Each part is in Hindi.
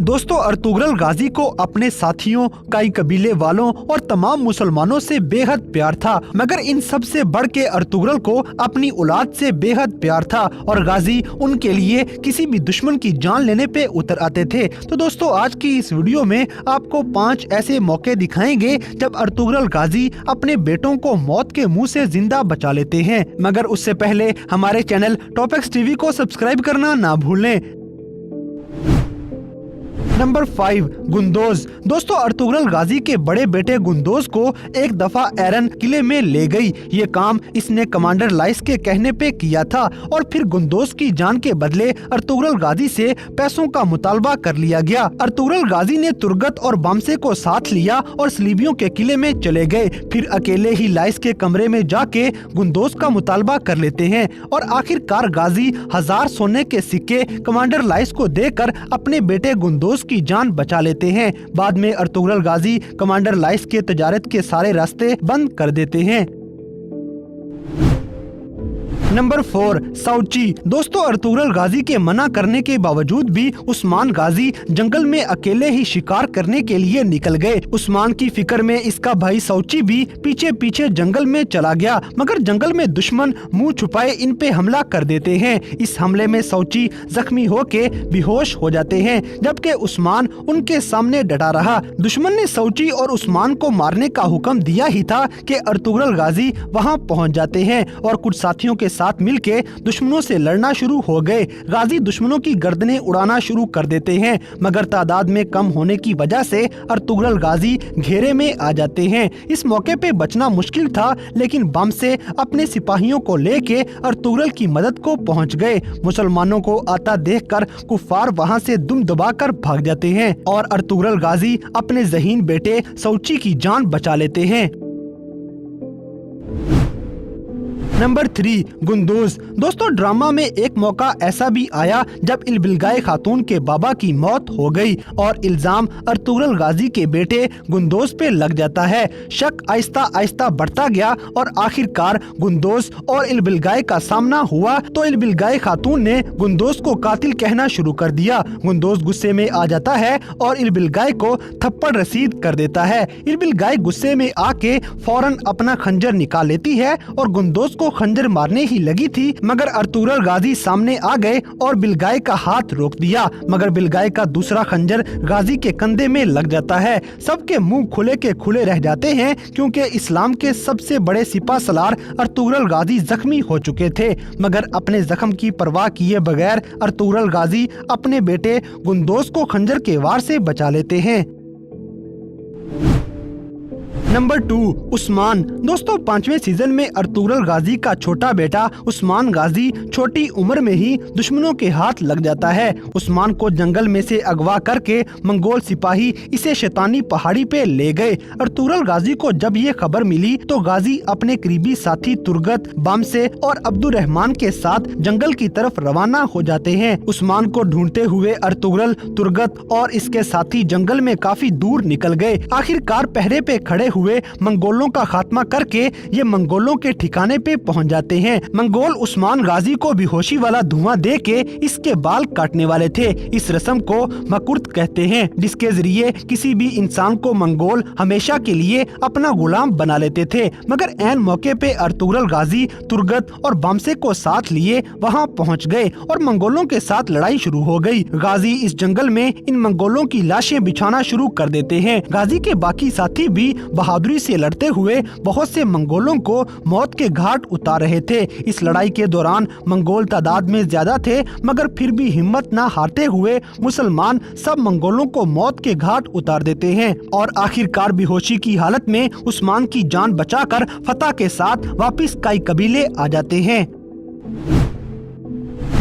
दोस्तों, अर्तुगरुल गाजी को अपने साथियों, कई कबीले वालों और तमाम मुसलमानों से बेहद प्यार था, मगर इन सब से बढ़ के अर्तुगरुल को अपनी औलाद से बेहद प्यार था और गाजी उनके लिए किसी भी दुश्मन की जान लेने पे उतर आते थे। तो दोस्तों, आज की इस वीडियो में आपको 5 ऐसे मौके दिखाएंगे जब अर्तुगरुल गाजी अपने बेटों को मौत के मुंह से जिंदा बचा लेते हैं। मगर उससे पहले हमारे चैनल टॉपएक्स टीवी को सब्सक्राइब करना ना भूलें। नंबर 5, गुंदोज। दोस्तों, अर्तुगरुल गाजी के बड़े बेटे गुंदोज को एक दफा एरन किले में ले गई। ये काम इसने कमांडर लाइस के कहने पे किया था और फिर गुंदोज की जान के बदले अर्तुगरुल गाजी से पैसों का मुतालबा कर लिया गया। अर्तुगरुल गाजी ने तुर्गत और बामसे को साथ लिया और सलीबियों के किले में चले गए। फिर अकेले ही लाइस के कमरे में जाके गुंदोज का मुतालबा कर लेते हैं और आखिरकार गाजी 1000 सोने के सिक्के कमांडर लाइस को देकर अपने बेटे गुंदोज की जान बचा लेते हैं। बाद में अर्तुगरुल गाजी कमांडर लाइस के तजारत के सारे रास्ते बंद कर देते हैं। नंबर 4, साउची। दोस्तों, अर्तुगरुल गाजी के मना करने के बावजूद भी उस्मान गाजी जंगल में अकेले ही शिकार करने के लिए निकल गए। उस्मान की फिक्र में इसका भाई साउची भी पीछे पीछे जंगल में चला गया, मगर जंगल में दुश्मन मुंह छुपाए इन पे हमला कर देते हैं। इस हमले में साउची जख्मी होके बेहोश हो जाते हैं, जबकि उस्मान उनके सामने डटा रहा। दुश्मन ने साउची और उस्मान को मारने का हुक्म दिया ही था कि अर्तुगरुल गाजी वहाँ पहुँच जाते हैं और कुछ साथियों के साथ मिलके दुश्मनों से लड़ना शुरू हो गए। गाजी दुश्मनों की गर्दनें उड़ाना शुरू कर देते हैं, मगर तादाद में कम होने की वजह से अर्तुगरुल गाजी घेरे में आ जाते हैं। इस मौके पे बचना मुश्किल था, लेकिन बामसे अपने सिपाहियों को लेके अर्तुगरुल की मदद को पहुंच गए। मुसलमानों को आता देखकर कुफार वहां से दुम दबाकर भाग जाते हैं और अर्तुगरुल गाजी अपने ज़हीन बेटे साउची की जान बचा लेते हैं। नंबर 3, गुंदोज। दोस्तों, ड्रामा में एक मौका ऐसा भी आया जब इल्बिलगाय खातून के बाबा की मौत हो गई और इल्जाम अर्तुगरुल गाजी के बेटे गुंदोज पे लग जाता है। शक आहिस्ता आहिस्ता बढ़ता गया और आखिरकार गुंदोज और इल्बिलगाय का सामना हुआ तो इल्बिलगाय खातून ने गुंदोज को कातिल कहना शुरू कर दिया। गुंदोज गुस्से में आ जाता है और इल्बिलगाय को थप्पड़ रसीद कर देता है। इल्बिलगाय गुस्से में आके फौरन अपना खंजर निकाल लेती है और गुंदोज को खंजर मारने ही लगी थी, मगर अर्तुगरुल गाजी सामने आ गए और बिलगाय का हाथ रोक दिया, मगर बिलगाय का दूसरा खंजर गाजी के कंधे में लग जाता है। सबके मुंह खुले के खुले रह जाते हैं, क्योंकि इस्लाम के सबसे बड़े सिपा सलार अर्तुगरुल गाजी जख्मी हो चुके थे, मगर अपने जख्म की परवाह किए बगैर अर्तुगरुल गाजी अपने बेटे गुंदोज को खंजर के वार से बचा लेते हैं। नंबर 2, उस्मान। दोस्तों, 5वें सीजन में अर्तुगरुल गाजी का छोटा बेटा उस्मान गाजी छोटी उम्र में ही दुश्मनों के हाथ लग जाता है। उस्मान को जंगल में से अगवा करके मंगोल सिपाही इसे शैतानी पहाड़ी पे ले गए। अर्तुगरुल गाजी को जब ये खबर मिली तो गाजी अपने करीबी साथी तुर्गत, बामसे और अब्दुर्रहमान के साथ जंगल की तरफ रवाना हो जाते हैं। उस्मान को ढूंढते हुए अर्तुगरुल, तुर्गत और इसके साथी जंगल में काफी दूर निकल गए। आखिरकार पहरे पे खड़े हुए मंगोलों का खात्मा करके ये मंगोलों के ठिकाने पे पहुंच जाते हैं। मंगोल उस्मान गाजी को बेहोशी वाला धुआं दे के इसके बाल काटने वाले थे। इस रस्म को मकुर्त कहते हैं, जिसके जरिए किसी भी इंसान को मंगोल हमेशा के लिए अपना गुलाम बना लेते थे। मगर ऐन मौके पे अर्तुगरुल गाजी तुर्गत और बामसे को साथ लिए वहाँ पहुँच गए और मंगोलों के साथ लड़ाई शुरू हो गई। गाजी इस जंगल में इन मंगोलों की लाशें बिछाना शुरू कर देते हैं। गाजी के बाकी साथी भी बहादुरी से लड़ते हुए बहुत से मंगोलों को मौत के घाट उतार रहे थे। इस लड़ाई के दौरान मंगोल तादाद में ज्यादा थे, मगर फिर भी हिम्मत न हारते हुए मुसलमान सब मंगोलों को मौत के घाट उतार देते हैं और आखिरकार बेहोशी की हालत में उस्मान की जान बचाकर फतह के साथ वापिस कई कबीले आ जाते हैं।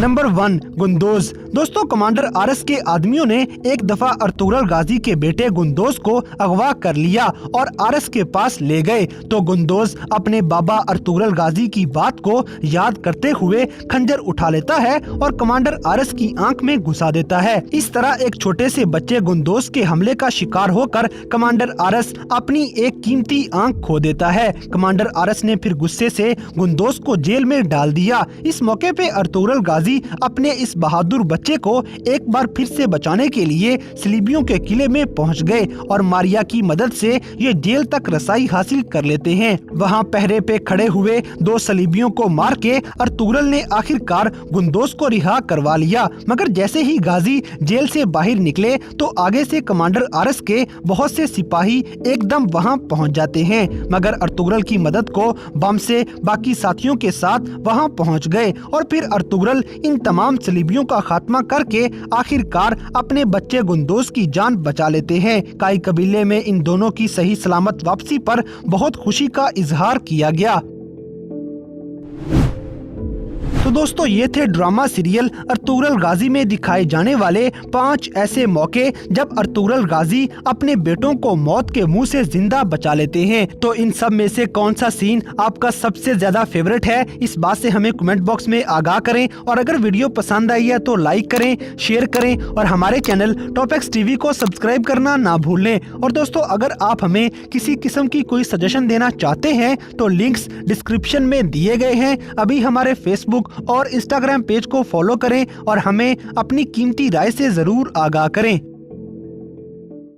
नंबर 1, गुंदोज। दोस्तों, कमांडर आरस के आदमियों ने एक दफा अर्तुगरुल गाजी के बेटे गुंदोज को अगवा कर लिया और आरस के पास ले गए तो गुंदोज अपने बाबा अर्तुगरुल गाजी की बात को याद करते हुए खंजर उठा लेता है और कमांडर आरस की आंख में घुसा देता है। इस तरह एक छोटे से बच्चे गुंदोज के हमले का शिकार होकर कमांडर आरस अपनी एक कीमती आंख खो देता है। कमांडर आरस ने फिर गुस्से से गुंदोज को जेल में डाल दिया। इस मौके पे अर्तुगरुल गाजी गाजी अपने इस बहादुर बच्चे को एक बार फिर से बचाने के लिए सलीबियों के किले में पहुंच गए और मारिया की मदद से ये जेल तक रसाई हासिल कर लेते हैं। वहां पहरे पे खड़े हुए 2 सलीबियों को मार के अर्तुगरुल ने आखिरकार गुंदोस को रिहा करवा लिया। मगर जैसे ही गाजी जेल से बाहर निकले तो आगे से कमांडर आरस के बहुत से सिपाही एकदम वहां पहुंच जाते हैं। मगर अर्तुगरुल की मदद को बम से बाकी साथियों के साथ वहां पहुंच गए और फिर अर्तुगरुल इन तमाम सलीबियों का खात्मा करके आखिरकार अपने बच्चे गुंदोस की जान बचा लेते हैं। काई कबीले में इन दोनों की सही सलामत वापसी पर बहुत खुशी का इजहार किया गया। तो दोस्तों ये थे ड्रामा सीरियल अर्तुगरुल गाजी में दिखाए जाने वाले 5 ऐसे मौके जब अर्तुगरुल गाजी अपने बेटों को मौत के मुंह से जिंदा बचा लेते हैं। तो इन सब में से कौन सा सीन आपका सबसे ज्यादा फेवरेट है, इस बात से हमें कमेंट बॉक्स में आगाह करें। और अगर वीडियो पसंद आई है तो लाइक करें, शेयर करें और हमारे चैनल टॉपएक्स टीवी को सब्सक्राइब करना ना भूलें। और दोस्तों अगर आप हमें किसी किस्म की कोई सजेशन देना चाहते हैं तो लिंक्स डिस्क्रिप्शन में दिए गए हैं। अभी हमारे फेसबुक और इंस्टाग्राम पेज को फॉलो करें और हमें अपनी कीमती राय से जरूर आगाह करें।